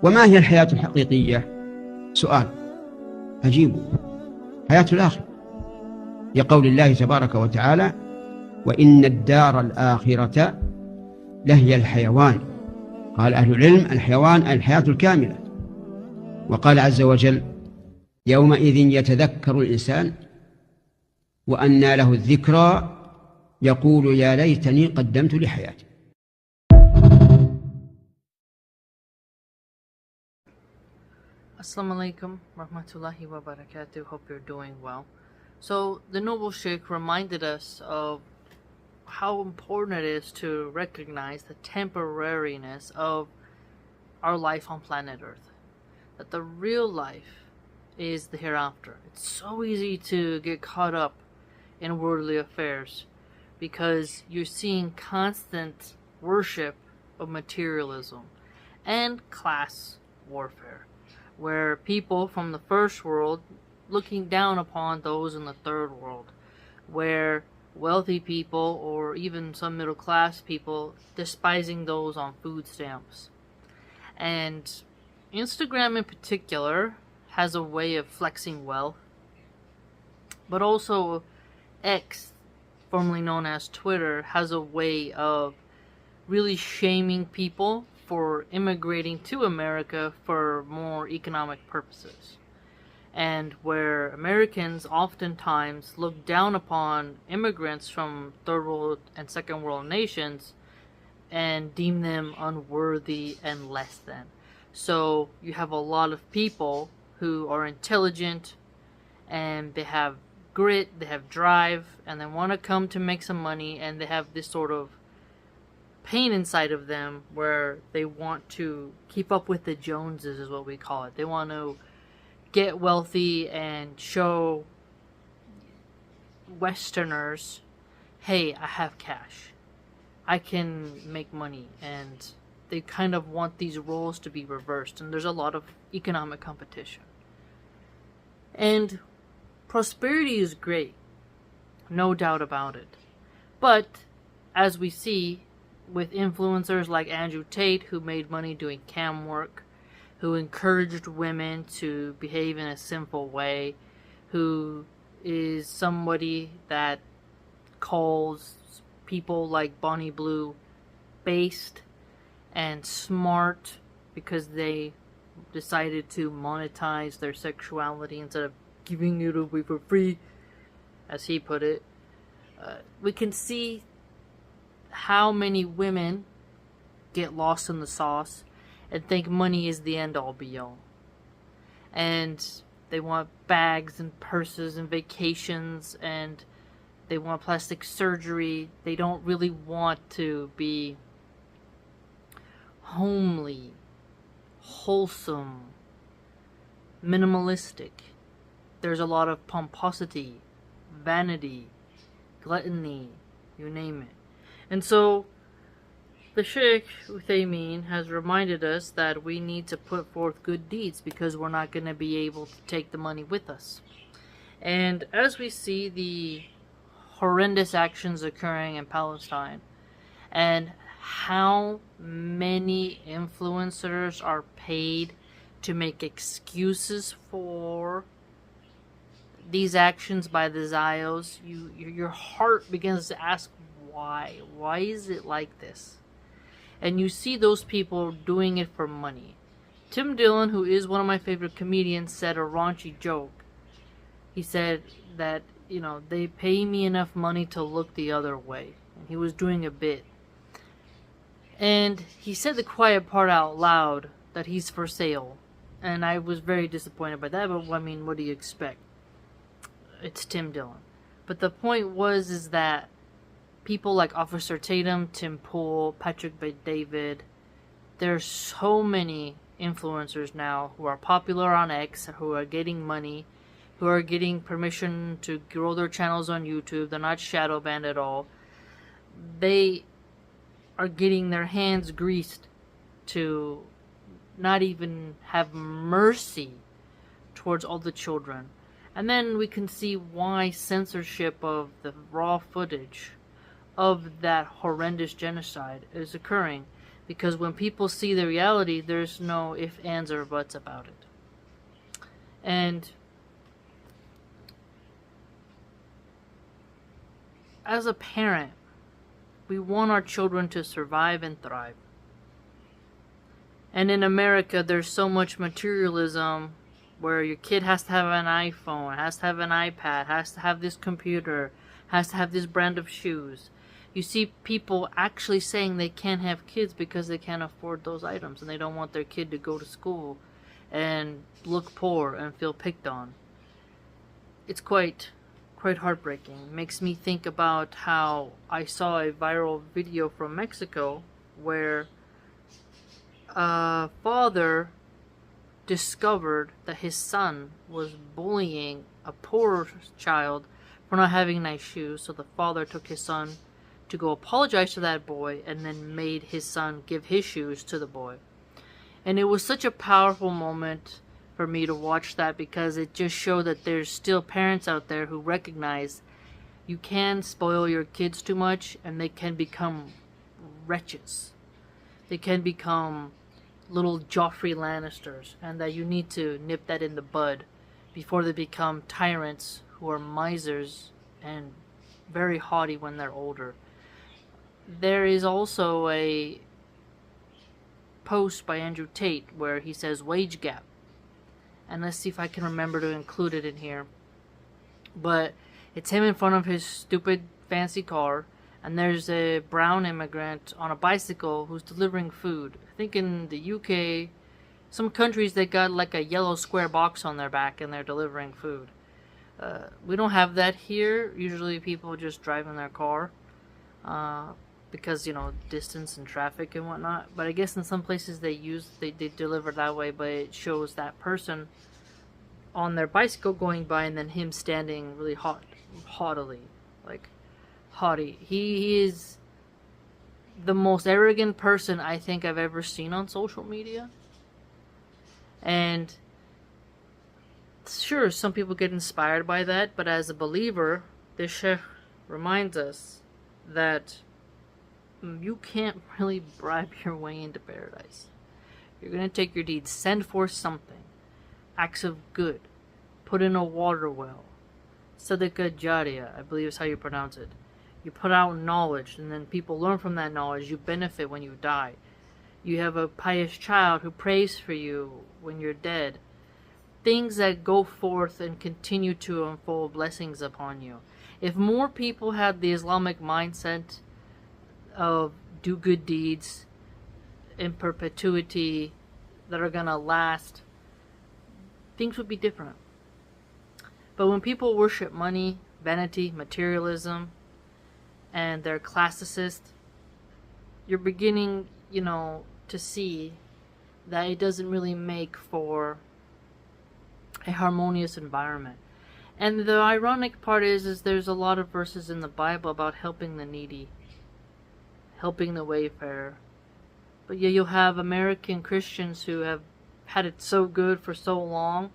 وما هي الحياة الحقيقية؟ سؤال أجيبه: حياة الآخرة، لقول الله تبارك وتعالى: وإن الدار الآخرة لهي الحيوان. قال أهل العلم: الحيوان الحياة الكاملة. وقال عز وجل: يومئذ يتذكر الإنسان وأنى له الذكرى يقول يا ليتني قدمت لحياتي. Assalamu alaikum rahmatullahi wa barakatuh. Hope you're doing well. So the noble sheikh reminded us of how important it is to recognize the temporariness of our life on planet Earth. That the real life is the hereafter. It's so easy to get caught up in worldly affairs because you're seeing constant worship of materialism and class warfare, where people from the first world looking down upon those in the third world, where wealthy people or even some middle class people despising those on food stamps. And Instagram in particular has a way of flexing wealth, but also X, formerly known as Twitter, has a way of really shaming people for immigrating to America for more economic purposes, and where Americans oftentimes look down upon immigrants from third world and second world nations and deem them unworthy and less than. So you have a lot of people who are intelligent and they have grit, they have drive, and they want to come to make some money, and they have this sort of pain inside of them where they want to keep up with the Joneses, is what we call it. They want to get wealthy and show Westerners, hey, I have cash, I can make money, and they kind of want these roles to be reversed, and there's a lot of economic competition. And prosperity is great, no doubt about it. But as we see with influencers like Andrew Tate, who made money doing cam work, who encouraged women to behave in a sinful way, who is somebody that calls people like Bonnie Blue based and smart because they decided to monetize their sexuality instead of giving it away for free, as he put it. We can see how many women get lost in the sauce and think money is the end all be all. And they want bags and purses and vacations, and they want plastic surgery. They don't really want to be homely, wholesome, minimalistic. There's a lot of pomposity, vanity, gluttony, you name it. And so the Sheikh Uthaymeen has reminded us that we need to put forth good deeds because we're not going to be able to take the money with us. And as we see the horrendous actions occurring in Palestine, and how many influencers are paid to make excuses for these actions by the Zios, your heart begins to ask why. Why is it like this? And you see those people doing it for money. Tim Dillon, who is one of my favorite comedians, said a raunchy joke. He said that, they pay me enough money to look the other way. And he was doing a bit. And he said the quiet part out loud, that he's for sale. And I was very disappointed by that, but what do you expect? It's Tim Dillon. But the point is that people like Officer Tatum, Tim Pool, Patrick Bet-David, there's so many influencers now who are popular on X, who are getting money, who are getting permission to grow their channels on YouTube. They're not shadow banned at all. They are getting their hands greased to not even have mercy towards all the children. And then we can see why censorship of the raw footage of that horrendous genocide is occurring. Because when people see the reality, there's no ifs, ands, or buts about it. And as a parent, we want our children to survive and thrive. And in America, there's so much materialism where your kid has to have an iPhone, has to have an iPad, has to have this computer, has to have this brand of shoes. You see people actually saying they can't have kids because they can't afford those items, and they don't want their kid to go to school and look poor and feel picked on. It's quite heartbreaking. It makes me think about how I saw a viral video from Mexico where a father discovered that his son was bullying a poor child for not having nice shoes. So the father took his son to go apologize to that boy and then made his son give his shoes to the boy. And it was such a powerful moment for me to watch that, because it just showed that there's still parents out there who recognize you can spoil your kids too much and they can become wretches. They can become little Joffrey Lannisters, and that you need to nip that in the bud before they become tyrants who are misers and very haughty when they're older. There is also a post by Andrew Tate where he says wage gap. And let's see if I can remember to include it in here. But it's him in front of his stupid fancy car, and there's a brown immigrant on a bicycle who's delivering food. I think in the UK, some countries, they got like a yellow square box on their back and they're delivering food. We don't have that here. Usually people just drive in their car because, you know, distance and traffic and whatnot. But I guess in some places they deliver that way, but it shows that person on their bicycle going by and then him standing really haughtily, like haughty. He is the most arrogant person I think I've ever seen on social media. And sure, some people get inspired by that, but as a believer, this sheikh reminds us that you can't really bribe your way into paradise. You're going to take your deeds, send forth something, acts of good, put in a water well, sadaqah jariyah, I believe is how you pronounce it. You put out knowledge, and then people learn from that knowledge. You benefit when you die. You have a pious child who prays for you when you're dead. Things that go forth and continue to unfold blessings upon you. If more people had the Islamic mindset of do good deeds in perpetuity that are going to last, things would be different. But when people worship money, vanity, materialism, and they're classicist, you're beginning, to see that it doesn't really make for a harmonious environment. And the ironic part is there's a lot of verses in the Bible about helping the needy, helping the wayfarer. But yeah, you'll have American Christians who have had it so good for so long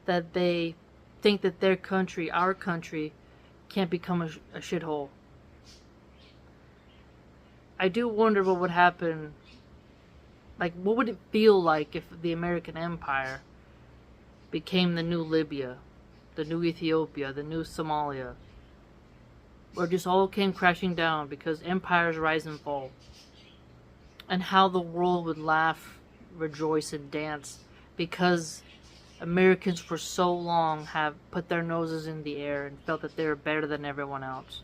that they think that their country, our country, can't become a shithole. I do wonder what would happen. Like, what would it feel like if the American Empire became the new Libya, the new Ethiopia, the new Somalia, or just all came crashing down because empires rise and fall? And how the world would laugh, rejoice, and dance because Americans for so long have put their noses in the air and felt that they were better than everyone else.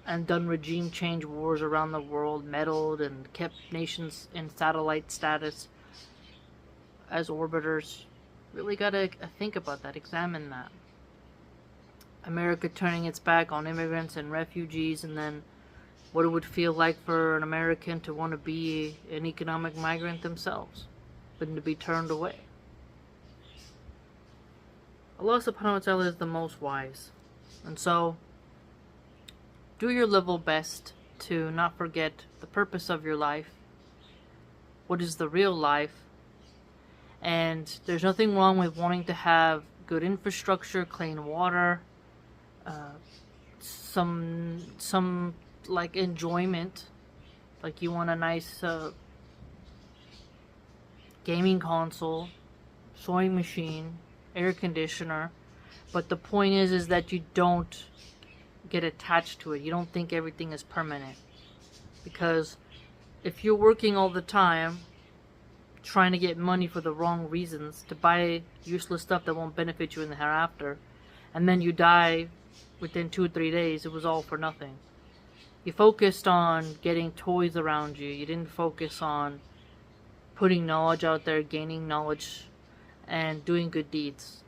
And done regime change wars around the world, meddled and kept nations in satellite status as orbiters. Really gotta think about that, examine that. America turning its back on immigrants and refugees, and then what it would feel like for an American to want to be an economic migrant themselves, but to be turned away. Allah subhanahu wa ta'ala is the most wise. And so, do your level best to not forget the purpose of your life, what is the real life, and there's nothing wrong with wanting to have good infrastructure, clean water, some like enjoyment, like you want a nice gaming console, sewing machine, air conditioner, but the point is that you don't get attached to it. You don't think everything is permanent, because if you're working all the time trying to get money for the wrong reasons, to buy useless stuff that won't benefit you in the hereafter, and then you die within 2 or 3 days, it was all for nothing. You focused on getting toys around you. You didn't focus on putting knowledge out there, gaining knowledge, and doing good deeds.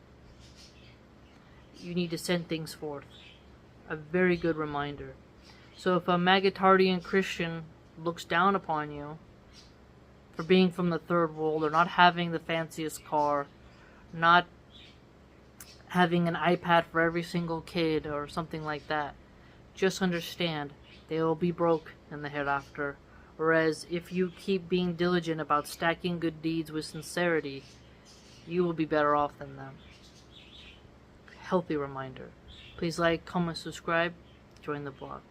You need to send things forth. A very good reminder. So if a Magatardian Christian looks down upon you for being from the third world, or not having the fanciest car, not having an iPad for every single kid, or something like that, just understand they will be broke in the hereafter. Whereas if you keep being diligent about stacking good deeds with sincerity, you will be better off than them. Healthy reminder. Please like, comment, subscribe, join the blog.